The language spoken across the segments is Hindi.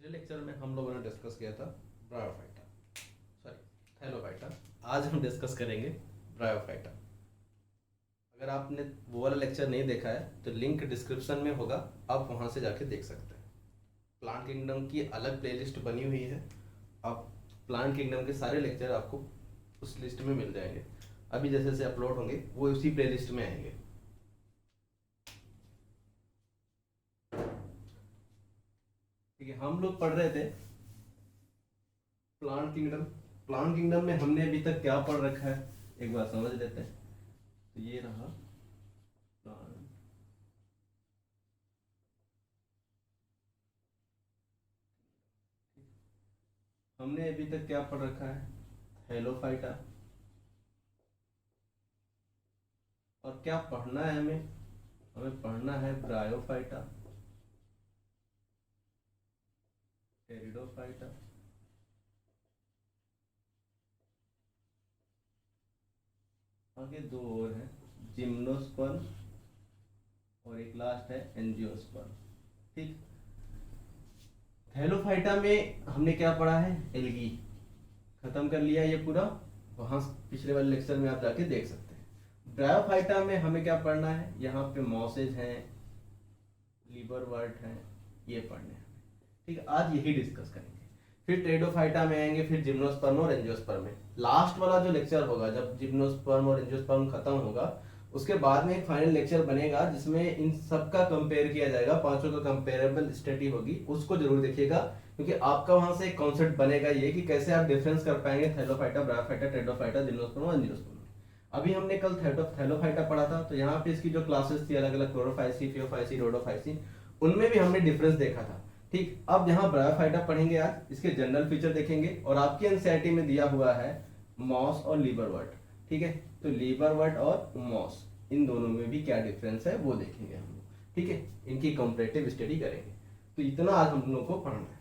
पिछले लेक्चर में हम लोगों ने डिस्कस किया था ब्रायोफाइटा, सॉरी थैलोफाइटा। आज हम डिस्कस करेंगे ब्रायोफाइटा। अगर आपने वो वाला लेक्चर नहीं देखा है तो लिंक डिस्क्रिप्शन में होगा, आप वहाँ से जाके देख सकते हैं। प्लांट किंगडम की अलग प्लेलिस्ट बनी हुई है, आप प्लांट किंगडम के सारे लेक्चर आपको उस लिस्ट में मिल जाएंगे। अभी जैसे जैसे अपलोड होंगे वो उसी प्लेलिस्ट में आएंगे। ठीक है, हम लोग पढ़ रहे थे प्लांट किंगडम। प्लांट किंगडम में हमने अभी तक क्या पढ़ रखा है एक बार समझ लेते हैं। तो ये रहा प्लांट, हमने अभी तक क्या पढ़ रखा है, थैलोफाइटा। और क्या पढ़ना है हमें, हमें पढ़ना है ब्रायोफाइटा, टेरिडोफाइटा, आगे दो और हैं, जिम्नोस्पर्म और एक लास्ट है एंजियोस्पर्म। ठीक, थैलोफाइटा में हमने क्या पढ़ा है, एल्गी खत्म कर लिया ये पूरा, वहां पिछले वाले लेक्चर में आप जाके देख सकते हैं। ब्रायोफाइटा में हमें क्या पढ़ना है, यहाँ पे मॉसेज हैं, लिबरवर्ट हैं, ये पढ़ने हैं। ठीक है, आज यही डिस्कस करेंगे। फिर टेरिडोफाइटा में आएंगे, फिर जिम्नोस्पर्म और एंजियोस्पर्म में। लास्ट वाला जो लेक्चर होगा, जब जिम्नोस्पर्म और एंजियोस्पर्म खत्म होगा, उसके बाद में एक फाइनल लेक्चर बनेगा जिसमें इन सब का कंपेयर किया जाएगा, पांचों का कंपेरेबल स्टडी होगी, उसको जरूर देखिएगा। क्योंकि आपका वहां से एक कॉन्सेप्ट बनेगा ये कि कैसे आप डिफरेंस कर पाएंगे थैलोफाइटा, ब्रायोफाइटा, टेरिडोफाइटा, जिम्नोस्पर्म और एंजियोस्पर्म। अभी हमने कल थैलोफाइटा पढ़ा था, तो यहाँ पे इसकी जो क्लासेस थी अलग अलग, क्लोरोफाइसी, फियोफाइसी, रोडोफाइसी, उनमें भी हमने डिफरेंस देखा था। ठीक, अब यहाँ ब्रायोफाइटा पढ़ेंगे आज, इसके जनरल फीचर देखेंगे। और आपकी एनसीईआरटी में दिया हुआ है मॉस और लिबरवर्ट। ठीक है, तो लिबरवर्ट और मॉस, इन दोनों में भी क्या डिफरेंस है वो देखेंगे हम लोग। ठीक है, इनकी कंपैरेटिव स्टडी करेंगे। तो इतना आज हम लोग को पढ़ना है।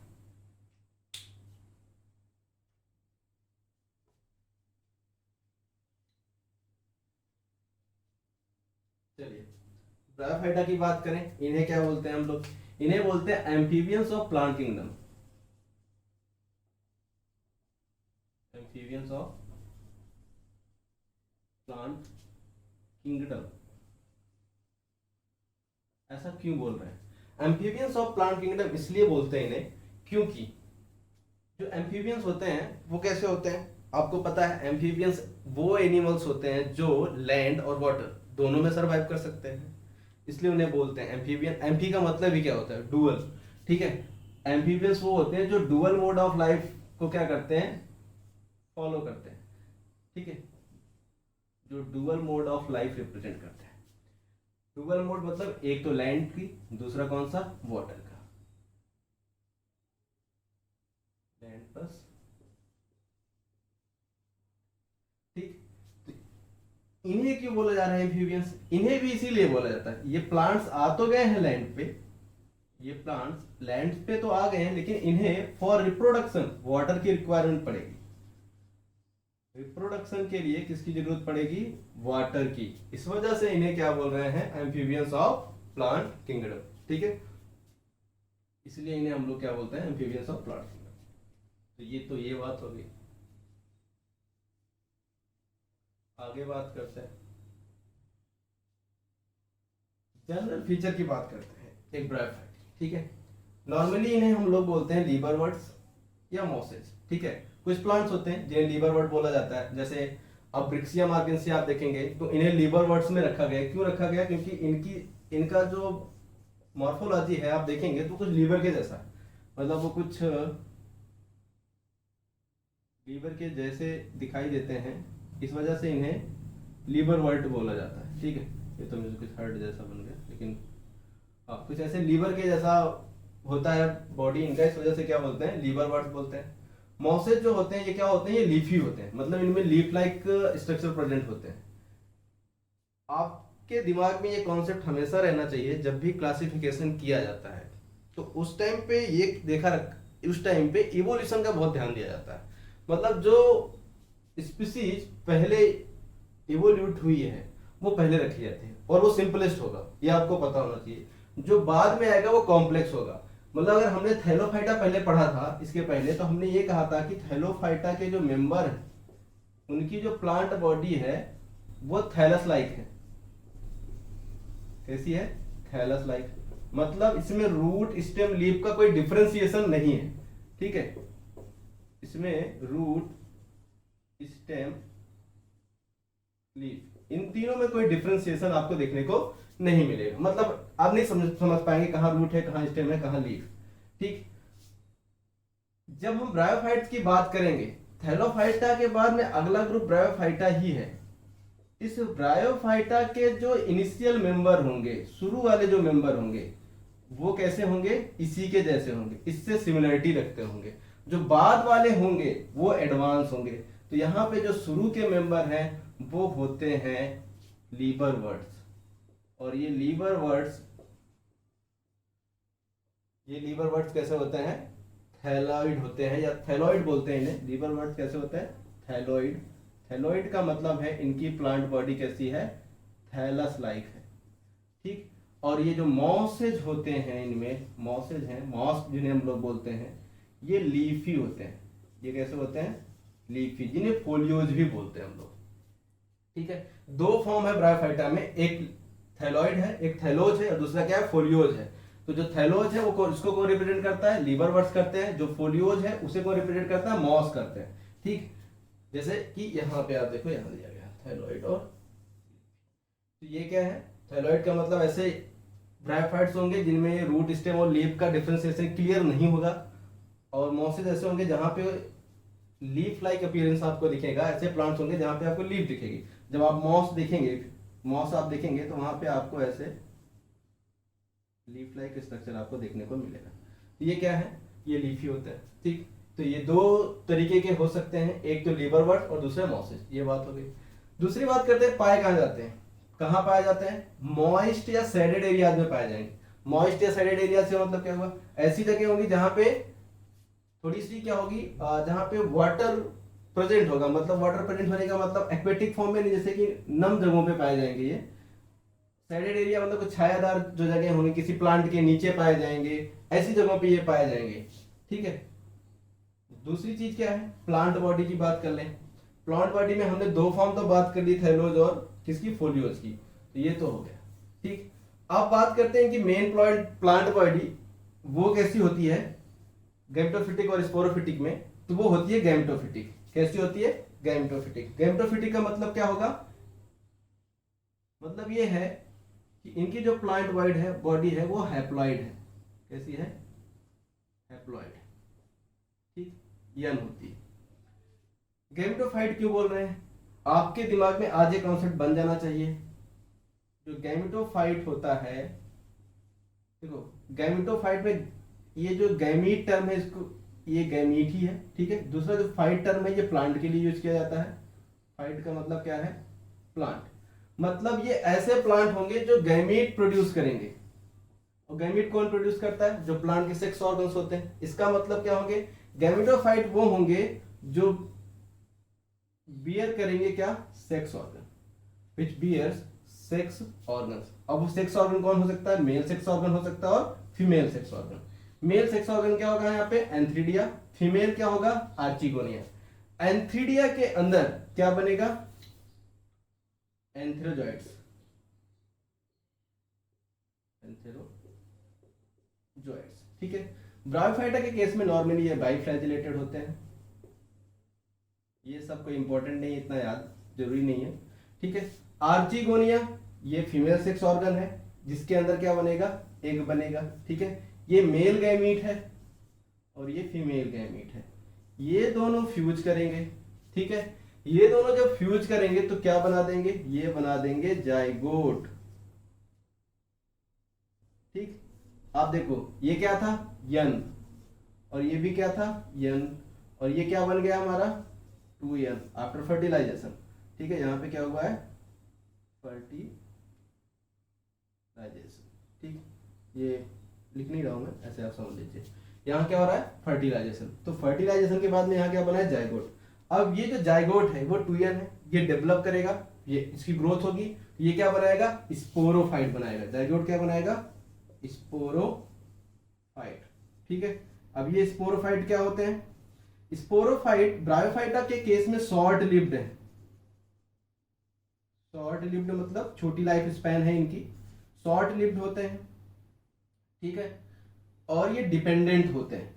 चलिए, ब्रायोफाइटा की बात करें, इन्हें क्या बोलते हैं हम लोग, इन्हें बोलते हैं amphibians of plant kingdom. Amphibians of plant kingdom, ऐसा क्यों बोल रहे हैं एम्फीबियंस ऑफ प्लांट किंगडम? इसलिए बोलते हैं इन्हें क्योंकि जो एम्फीबियंस होते हैं वो कैसे होते हैं, आपको पता है एम्फीबियंस वो एनिमल्स होते हैं जो लैंड और वाटर दोनों में सरवाइव कर सकते हैं, इसलिए उन्हें बोलते हैं एम्फीबियन। एम्फी का मतलब ही क्या होता है, डुअल। ठीक है, एम्फीबियंस वो होते हैं जो डुअल मोड ऑफ लाइफ को क्या करते हैं, फॉलो करते हैं। ठीक है, जो dual mode of life represent करते हैं। डुअल मोड मतलब एक तो लैंड की, दूसरा कौन सा, वाटर का, लैंड प्लस। ठीक, तो इन्हें क्यों बोला जा रहा है एम्फीबियंस? इन्हें भी इसीलिए बोला जाता है, ये प्लांट्स आ तो गए हैं लैंड पे, ये प्लांट्स लैंड पे तो आ गए हैं, लेकिन इन्हें फॉर रिप्रोडक्शन वाटर की रिक्वायरमेंट पड़ेगी। रिप्रोडक्शन के लिए किसकी जरूरत पड़ेगी, वाटर की। इस वजह से इन्हें क्या बोल रहे हैं, एम्फीबियंस ऑफ प्लांट किंगडम। ठीक है, इसलिए इन्हें हम लोग क्या बोलते हैं, एम्फीबियंस ऑफ प्लांट किंगडम। तो ये बात हो गई। आगे बात करते हैं, जनरल फीचर की बात करते हैं एक ब्रायोफाइट। ठीक है, नॉर्मली इन्हें हम लोग बोलते हैं लीबरवर्ट्स या मॉसेज। ठीक है, कुछ प्लांट्स होते हैं जिन्हें लीबरवर्ट बोला जाता है, जैसे अब ब्रिक्सिया मार्गेंसी आप देखेंगे तो इन्हें लीबरवर्ट्स में रखा गया। क्यों रखा गया, क्योंकि इनका जो मॉर्फोलॉजी है आप देखेंगे तो कुछ लीवर के जैसा है, मतलब वो कुछ लीवर के जैसे दिखाई देते हैं, इस वजह से इन्हें लीबरवर्ट बोला जाता है। ठीक है, ये तो मुझे कुछ हर्ट जैसा बन गया, लेकिन हाँ कुछ ऐसे लीवर के जैसा होता है बॉडी इनका, इस वजह से क्या बोलते हैं, लीबरवर्ट बोलते हैं। मॉसेज जो होते हैं ये क्या होते हैं, ये लीफी होते हैं, मतलब इनमें लीफ लाइक स्ट्रक्चर प्रेजेंट होते हैं। आपके दिमाग में ये कॉन्सेप्ट हमेशा रहना चाहिए, जब भी क्लासिफिकेशन किया जाता है तो उस टाइम पे ये उस टाइम पे इवोल्यूशन का बहुत ध्यान दिया जाता है। मतलब जो स्पीसीज पहले इवोल्यूट हुई है वो पहले रखी जाती है, और वो सिंपलेस्ट होगा, ये आपको पता होना चाहिए। जो बाद में आएगा वो कॉम्प्लेक्स होगा, मतलब अगर हमने थैलोफाइटा पहले पढ़ा था इसके पहले, तो हमने ये कहा था कि थैलोफाइटा के जो मेंबर हैं उनकी जो प्लांट बॉडी है वो थैलस लाइक है। कैसी है? Thallus like. मतलब इसमें रूट स्टेम लीफ का कोई डिफरेंशिएशन नहीं है, ठीक है। इसमें रूट स्टेम लीफ इन तीनों में कोई डिफरेंशिएशन आपको देखने को नहीं मिलेगा। मतलब आप नहीं समझ पाएंगे कहां रूट है, कहां स्टेम है, कहां लीफ। ठीक। जब हम ब्रायोफाइट्स की बात करेंगे, थैलोफाइटा के बाद में अगला ग्रुप ब्रायोफाइटा ही है। इस ब्रायोफाइटा के जो इनिशियल मेंबर होंगे, शुरू वाले जो मेंबर होंगे, वो कैसे होंगे? इसी के जैसे होंगे, इससे सिमिलरिटी रखते होंगे। जो बाद वाले होंगे वो एडवांस होंगे। तो यहाँ पे जो शुरू के मेंबर हैं वो होते हैं लीवर वर्ड्स। और ये लीवर वर्ड्स कैसे होते हैं? थैलॉइड होते हैं, या थैलॉइड बोलते हैं इन्हें। लीवर वर्ड्स कैसे होते हैं? थैलॉइड। थैलॉइड का मतलब है इनकी प्लांट बॉडी कैसी है? थैलस लाइक है। ठीक। और ये जो मॉसेज होते हैं, इनमें मॉसेज हैं, मॉस जिन्हें हम लोग बोलते हैं, ये लीफी होते हैं। ये कैसे होते हैं? लीफी, जिन्हें फोलियोज भी बोलते हैं हम लोग। ठीक है। दो फॉर्म है ब्रायोफाइटा में, एक थैलॉइड है, एक थैलोज है, और दूसरा क्या है? फोलियोज है। तो जो थैलोज है वो इसको कौन रिप्रेजेंट करता है? लीवर वर्ड्स करते हैं। जो फोलियोज है उसे कौन रिप्रेजेंट करता है? मॉस करते हैं। ठीक। जैसे कि यहाँ पे आप देखो, यहाँ दिया गया थैलॉइड। और तो ये क्या है? थैलॉइड का मतलब ऐसे ब्रायोफाइट्स होंगे जिनमें रूट स्टेम और लीफ का डिफरेंशिएशन क्लियर नहीं होगा। और मॉसेज ऐसे होंगे जहां पे लीफ लाइक अपीयरेंस आपको दिखेगा। ऐसे प्लांट्स होंगे जहां पे आपको लीफ दिखेगी। जब आप मॉस आप देखेंगे तो वहां पे आपको ऐसे लीफ लाइक स्ट्रक्चर आपको देखने को मिलेगा। तो ये क्या है? ये लीफी होता है। ठीक। तो ये दो तरीके के हो सकते हैं, एक तो लीवर वर्ड और दूसरा मॉसेज। ये बात हो गई। दूसरी बात करते हैं, पाए कहाँ जाते हैं? कहाँ पाए जाते हैं? मॉइस्ट या सैडेड एरियाज में पाए जाएंगे। मॉइस्ट या सैडेड एरिया से मतलब क्या हुआ? ऐसी जगह होगी जहां पे थोड़ी सी क्या होगी, जहां पे वाटर प्रेजेंट होगा। मतलब वाटर प्रेजेंट होने का मतलब एक्वेटिक फॉर्म में नहीं, जैसे कि नम जगहों पे पाए जाएंगे। ये सैडेड एरिया मतलब कुछ छायादार जो जगह होंगी, किसी प्लांट के नीचे पाए जाएंगे, ऐसी जगहों पे ये पाए जाएंगे। ठीक है। दूसरी चीज क्या है? प्लांट बॉडी की बात कर लें। प्लांट बॉडी में हमने दो फॉर्म तो बात कर ली, थैलोज और किसकी? फोलियोज की। तो ये तो हो गया। ठीक। अब बात करते हैं कि मेन प्लांट बॉडी वो कैसी होती है गैमेटोफिटिक और स्पोरोफिटिक में। तो वो होती है गैमेटोफिटिक। कैसी होती है? गैमेटोफिटिक। गैमेटोफिटिक का मतलब क्या होगा? मतलब ये है कि इनकी जो प्लांट बॉडी है वो हैप्लॉइड है। कैसी है? हैप्लॉइड। ठीक। यन होती है। गैमेटोफाइट क्यों बोल रहे हैं? आपके दिमाग में आज ये कॉन्सेप्ट बन जाना चाहिए। जो गैमेटोफाइट होता है, देखो गैमेटोफाइट में ये जो गैमीट टर्म है, इसको ये गैमीट ही है। ठीक है। दूसरा जो फाइट टर्म है ये प्लांट के लिए यूज किया जाता है। फाइट का मतलब क्या है? प्लांट। मतलब ये ऐसे प्लांट होंगे जो गैमीट प्रोड्यूस करेंगे। और गैमीट कौन प्रोड्यूस करता है? जो प्लांट के सेक्स ऑर्गन्स होते हैं। इसका मतलब क्या होंगे? गैमेटोफाइट वो होंगे जो बियर करेंगे क्या? Sex organ, which bears sex organs. अब वो सेक्स ऑर्गन कौन हो सकता है? मेल सेक्स ऑर्गन हो सकता है और female sex organ. Male sex organ क्या होगा यहाँ पे? एंथ्रीडिया। फीमेल क्या होगा? आर्चिगोनिया। एंथ्रीडिया के अंदर क्या बनेगा? एंथेरोजॉइड्स। ठीक है। ब्रायोफाइटा के केस में नॉर्मली ये बाइफ्लैजिलेटेड होते हैं। ये सब कोई इंपॉर्टेंट नहीं है, इतना याद जरूरी नहीं है। ठीक है। आर्चिगोनिया ये फीमेल सेक्स ऑर्गन है, जिसके अंदर क्या बनेगा? एग बनेगा। ठीक है। ये मेल गैमीट है और ये फीमेल गैमीट है। ये दोनों फ्यूज करेंगे। ठीक है। ये दोनों जब फ्यूज करेंगे तो क्या बना देंगे? ये बना देंगे जाइगोट। ठीक। आप देखो ये क्या था? यन। और ये भी क्या था? यन। और ये क्या बन गया हमारा? 2n after fertilisation. ठीक है। यहाँ पे क्या हुआ है? फर्टिलाइजेशन। ठीक। ये लिख नहीं रहा हूं मैं, ऐसे आप समझ लीजिए। यहाँ क्या हो रहा है? फर्टिलाइजेशन। तो फर्टिलाइजेशन के बाद में यहाँ क्या बना है? जाइगोट। अब ये जो जाइगोट है वो 2n है, ये डेवलप करेगा, ये इसकी ग्रोथ होगी। ये क्या बनाएगा? स्पोरोफाइट बनाएगा। जाइगोट क्या बनाएगा? स्पोरोफाइट। ठीक है। अब ये स्पोरोफाइट क्या होते हैं? स्पोरोफाइट ब्रायोफाइटा के केस में शॉर्ट लिव्ड है। शॉर्ट लिव्ड मतलब छोटी लाइफ स्पैन है इनकी, शॉर्ट लिव्ड होते हैं, ठीक है। और ये डिपेंडेंट होते हैं,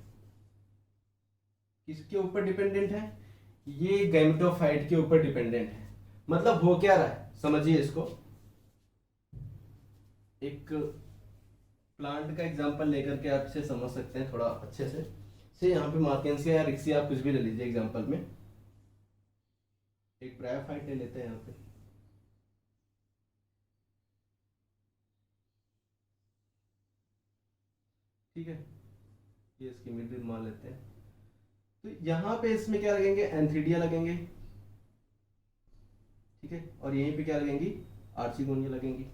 किसके ऊपर डिपेंडेंट है? ये गैमेटोफाइट के ऊपर डिपेंडेंट है। मतलब हो क्या रहा है, समझिए इसको। एक प्लांट का एग्जांपल लेकर के आप इसे समझ सकते हैं थोड़ा अच्छे से यहाँ पे मार्केंसिया या रिक्सिया आप कुछ भी ले लीजिए एग्जांपल में। एक ब्रायोफाइट ले लेते हैं यहाँ पे, ठीक है। ये इसकी मिडिल मान लेते हैं। तो यहाँ पे इसमें क्या लगेंगे? एंथ्रीडिया लगेंगे, ठीक है। और यहीं पे क्या लगेंगी? आर्चिगोनिया लगेंगी।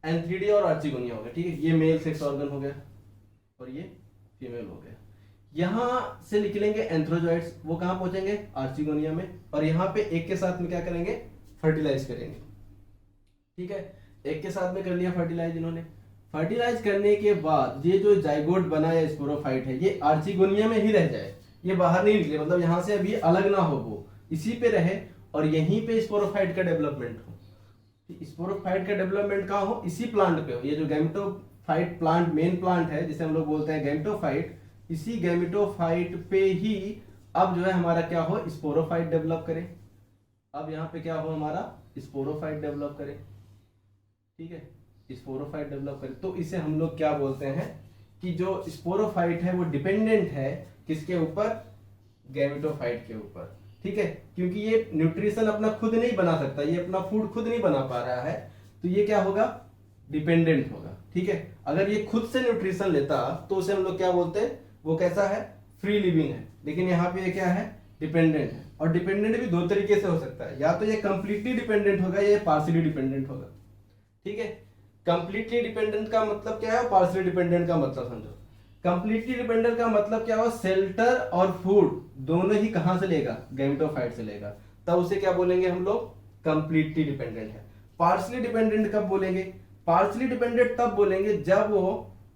एंथ्रीडिया और आर्चिगोनिया हो गया, ठीक है। ये मेल सेक्स ऑर्गन हो गया और ये फीमेल हो गया। यहां से निकलेंगे एंथ्रोजॉइड्स, वो कहां पहुंचेंगे? आर्चिगोनिया में। और यहाँ पे एक के साथ में क्या करेंगे? फर्टिलाइज करेंगे, ठीक है। एक के साथ में कर लिया फर्टिलाइज इन्होंने। फर्टिलाइज करने के बाद ये जो जाइगोट बना या स्पोरोफाइट है, ये आर्चिगोनिया में ही रह जाए, ये बाहर नहीं निकले, मतलब यहाँ से अभी अलग ना हो, वो इसी पे रहे और यहीं पे स्पोरोफाइट का डेवलपमेंट हो। स्पोरोफाइट का डेवलपमेंट कहाँ हो? इसी प्लांट पे हो। ये जो गैमेटोफाइट प्लांट, मेन प्लांट है जिसे हम लोग बोलते हैं गैमेटोफाइट, इसी गैमेटोफाइट पे ही अब जो है हमारा क्या हो? स्पोरोफाइट डेवलप करे। अब यहाँ पे क्या हो? हमारा स्पोरोफाइट डेवलप करे, ठीक है। स्पोरोफाइट डेवलप करे तो इसे हम लोग क्या बोलते हैं कि जो स्पोरोफाइट है वो डिपेंडेंट है किसके ऊपर? गैमेटोफाइट के ऊपर, ठीक है। क्योंकि ये न्यूट्रिशन अपना खुद नहीं बना सकता, ये अपना फूड खुद नहीं बना पा रहा है, तो ये क्या होगा? डिपेंडेंट होगा, ठीक है। अगर ये खुद से न्यूट्रिशन लेता तो उसे हम लोग क्या बोलते हैं? वो कैसा है? फ्री लिविंग है। लेकिन यहाँ पे ये क्या है? डिपेंडेंट है। और डिपेंडेंट भी दो तरीके से हो सकता है, या तो ये कंप्लीटली डिपेंडेंट होगा या पार्शियली डिपेंडेंट होगा, ठीक है। कंप्लीटली डिपेंडेंट का मतलब क्या है? पार्शियली डिपेंडेंट का मतलब समझो। कंप्लीटली डिपेंडेंट का मतलब क्या हो? शेल्टर और फूड दोनों ही कहां से लेगा? गैमेटोफाइट से लेगा। तब उसे क्या बोलेंगे हम लोग? कंप्लीटली डिपेंडेंट है। पार्शियली डिपेंडेंट कब बोलेंगे? पार्शियली डिपेंडेंट तब बोलेंगे जब वो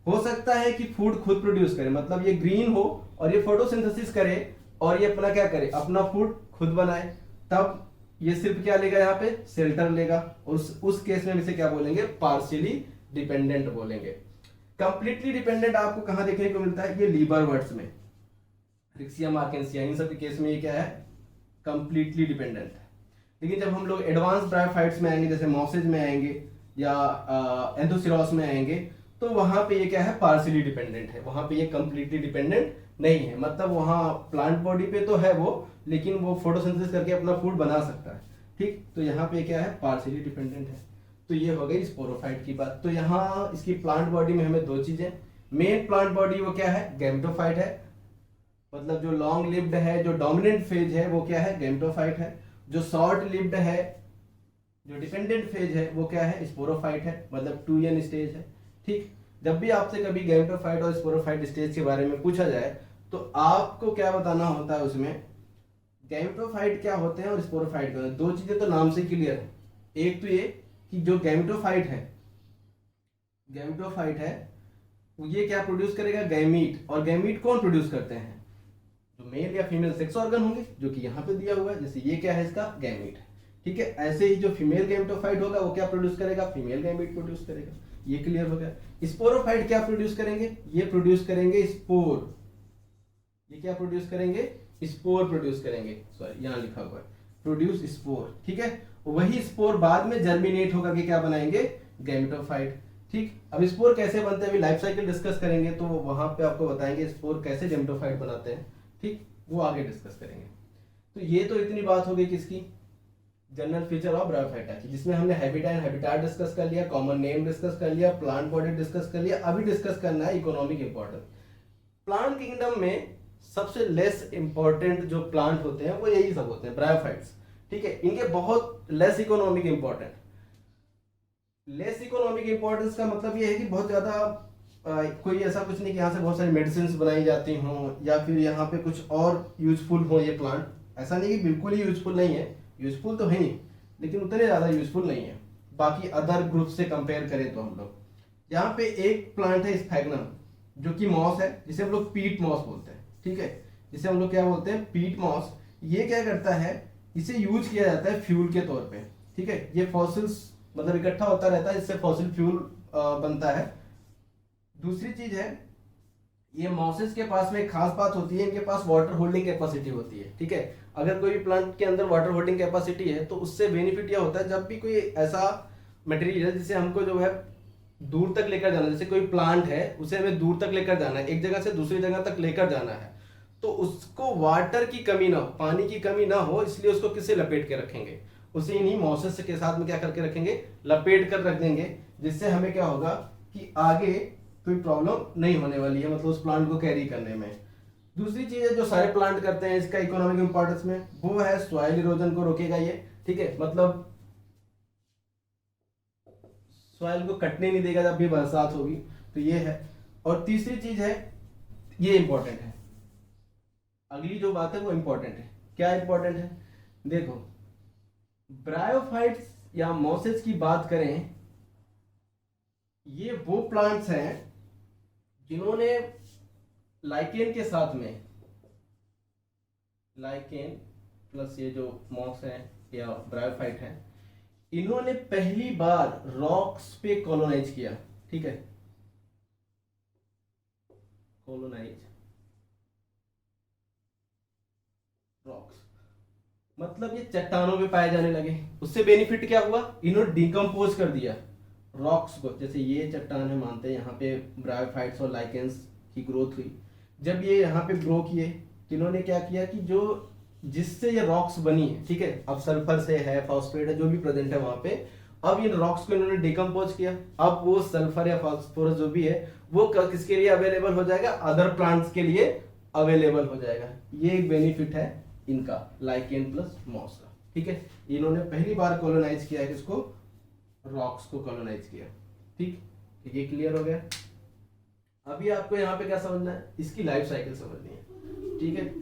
हो सकता है कि फूड खुद प्रोड्यूस करे, मतलब ये ग्रीन हो और ये फोटोसिंथेसिस करे और ये अपना क्या करे? अपना फूड खुद बनाए, तब ये सिर्फ क्या लेगा? यहाँ पे शेल्टर लेगा। उस केस में इसे क्या बोलेंगे? पार्शियली डिपेंडेंट बोलेंगे। कंप्लीटली डिपेंडेंट आपको कहां देखने को मिलता है? ये लीबर वर्ड्स में, रिक्सिया, मार्केंसिया, इन सब के केस में ये क्या है? कंप्लीटली डिपेंडेंट है। लेकिन जब हम लोग एडवांस ब्रायोफाइट्स में आएंगे, जैसे मॉसेज में आएंगे या एंथोसिरॉस में आएंगे, तो वहां पे ये क्या है? पार्शियली डिपेंडेंट है। वहां पे ये कंप्लीटली डिपेंडेंट नहीं है, मतलब वहां प्लांट बॉडी पे तो है वो, लेकिन वो फोटोसिंथेसिस करके अपना फूड बना सकता है, ठीक। तो यहाँ पे क्या है? पार्शियली डिपेंडेंट है। तो ये हो गई स्पोरोफाइट की बात। तो यहाँ इसकी प्लांट बॉडी में हमें दो चीजें, मेन प्लांट बॉडी वो क्या है? गैमेटोफाइट है, मतलब जो लॉन्ग लिव्ड है, जो डोमिनेंट फेज है वो क्या है? गैमेटोफाइट है। जो शॉर्ट लिव्ड है, जो डिपेंडेंट फेज है वो क्या है? स्पोरोफाइट है, मतलब 2n स्टेज है, ठीक। जब भी आपसे कभी गैमेटोफाइट और स्पोरोफाइट स्टेज के बारे में पूछा जाए तो आपको क्या बताना होता है उसमें? गैमेटोफाइट क्या होते हैं और स्पोरोफाइट क्या होते हैं। दो चीजें तो नाम से क्लियर है। एक तो ये कि जो गैमेटोफाइट है, गैमेटोफाइट है ये क्या प्रोड्यूस करेगा? गैमीट। और गैमीट कौन प्रोड्यूस करते हैं? जो मेल या फीमेल सेक्स ऑर्गन होंगे, जो कि यहाँ पे दिया हुआ है, जैसे ये क्या है? इसका गैमीट है, ठीक है। ऐसे ही जो फीमेल गैमेटोफाइट होगा वो क्या प्रोड्यूस करेगा? फीमेल गैमीट प्रोड्यूस करेगा। ये क्लियर हो गया। स्पोरोफाइट क्या प्रोड्यूस करेंगे? ये प्रोड्यूस करेंगे स्पोर। ये क्या प्रोड्यूस करेंगे? स्पोर प्रोड्यूस करेंगे, सॉरी यहाँ लिखा हुआ है प्रोड्यूस स्पोर, ठीक है। वही स्पोर बाद में जर्मिनेट होकर के क्या बनाएंगे? गैमेटोफाइट, ठीक। अब स्पोर कैसे बनते हैं अभी लाइफ साइकिल डिस्कस करेंगे, तो वहां पे आपको बताएंगे स्पोर कैसे गैमेटोफाइट बनाते हैं, ठीक, वो आगे डिस्कस करेंगे। तो ये तो इतनी बात हो गई किसकी? जनरल फीचर ऑफ ब्रायोफाइटा की, जिसमें हमने हैबिटेट एंड हैबिटाट डिस्कस कर लिया, कॉमन नेम डिस्कस कर लिया, प्लांट बॉडी डिस्कस कर लिया। अभी डिस्कस करना है इकोनॉमिक इंपॉर्टेंस। प्लांट किंगडम में सबसे लेस इंपॉर्टेंट जो प्लांट होते हैं वो यही सब होते हैं, ब्रायोफाइट्स, ठीक है। इनके बहुत less economic important. Less economic importance का मतलब ये है कि बहुत ज्यादा कोई ऐसा कुछ नहीं कि यहाँ से बहुत सारी मेडिसिन बनाई जाती हों या फिर यहाँ पे कुछ और यूजफुल हो ये प्लांट। ऐसा नहीं कि बिल्कुल ही यूजफुल नहीं है, यूजफुल तो है ही, लेकिन उतने ज्यादा यूजफुल नहीं है बाकी अदर ग्रुप से कंपेयर करें तो। हम लोग यहाँ पे एक प्लांट है स्फैग्नम, जो कि मॉस है, जिसे हम लोग पीट मॉस बोलते हैं, ठीक है, जिसे हम लोग क्या बोलते हैं, पीट मॉस। ये क्या करता है, इसे यूज किया जाता है फ्यूल के तौर पे, ठीक है। ये फॉसिल्स मतलब इकट्ठा होता रहता है, इससे फॉसिल फ्यूल बनता है। दूसरी चीज है, ये मॉसेस के पास में एक खास बात होती है, इनके पास वाटर होल्डिंग कैपेसिटी होती है, ठीक है। अगर कोई भी प्लांट के अंदर वाटर होल्डिंग कैपेसिटी है तो उससे बेनिफिट यह होता है, जब भी कोई ऐसा मटेरियल जिसे हमको जो है दूर तक लेकर जाना, जैसे कोई प्लांट है उसे हमें दूर तक लेकर जाना है, एक जगह से दूसरी जगह तक लेकर जाना है, तो उसको वाटर की कमी ना हो, पानी की कमी ना हो, इसलिए उसको किससे लपेट के रखेंगे, उसे इन्हीं मॉसेस के साथ में क्या करके रखेंगे, लपेट कर रख देंगे, जिससे हमें क्या होगा कि आगे कोई प्रॉब्लम नहीं होने वाली है, मतलब उस प्लांट को कैरी करने में। दूसरी चीज है जो सारे प्लांट करते हैं इसका इकोनॉमिक इंपॉर्टेंस में, वो है सॉइल इरोजन को रोकेगा ये, ठीक है, मतलब सॉइल को कटने नहीं देगा जब भी बरसात होगी, तो ये है। और तीसरी चीज है, ये इंपॉर्टेंट है, अगली जो बात है वो इंपॉर्टेंट है। क्या इंपॉर्टेंट है, देखो ब्रायोफाइट्स या मॉसेस की बात करें, ये वो प्लांट्स हैं जिन्होंने लाइकेन के साथ में, लाइकेन प्लस ये जो मॉस है या ब्रायोफाइट है, इन्होंने पहली बार रॉक्स पे कॉलोनाइज किया, ठीक है, कॉलोनाइज रॉक्स, मतलब ये चट्टानों पे पाए जाने लगे। उससे बेनिफिट क्या हुआ, इन्होंने डिकम्पोज कर दिया रॉक्स को। जैसे ये चट्टान है, मानते हैं यहाँ पे ब्रायोफाइट्स और लाइकेंस की ग्रोथ हुई, जब ये यहाँ पे ग्रो किए तो इन्होंने क्या किया कि जो जिससे ये रॉक्स बनी है, ठीक है, अब सल्फर से है, फॉस्फेट है, जो भी प्रेजेंट है वहां पे, अब इन रॉक्स को इन्होंने डिकम्पोज किया, अब वो सल्फर या फॉस्फोरस जो भी है वो किसके लिए अवेलेबल हो जाएगा, अदर प्लांट्स के लिए अवेलेबल हो जाएगा। ये एक बेनिफिट है इनका, लाइकेन प्लस मॉस का, ठीक है। इन्होंने पहली बार कॉलोनाइज किया है किसको, रॉक्स को कॉलोनाइज किया, ठीक, ये क्लियर हो गया। अभी आपको यहाँ पे क्या समझना है, इसकी लाइफ साइकिल समझनी है, ठीक है।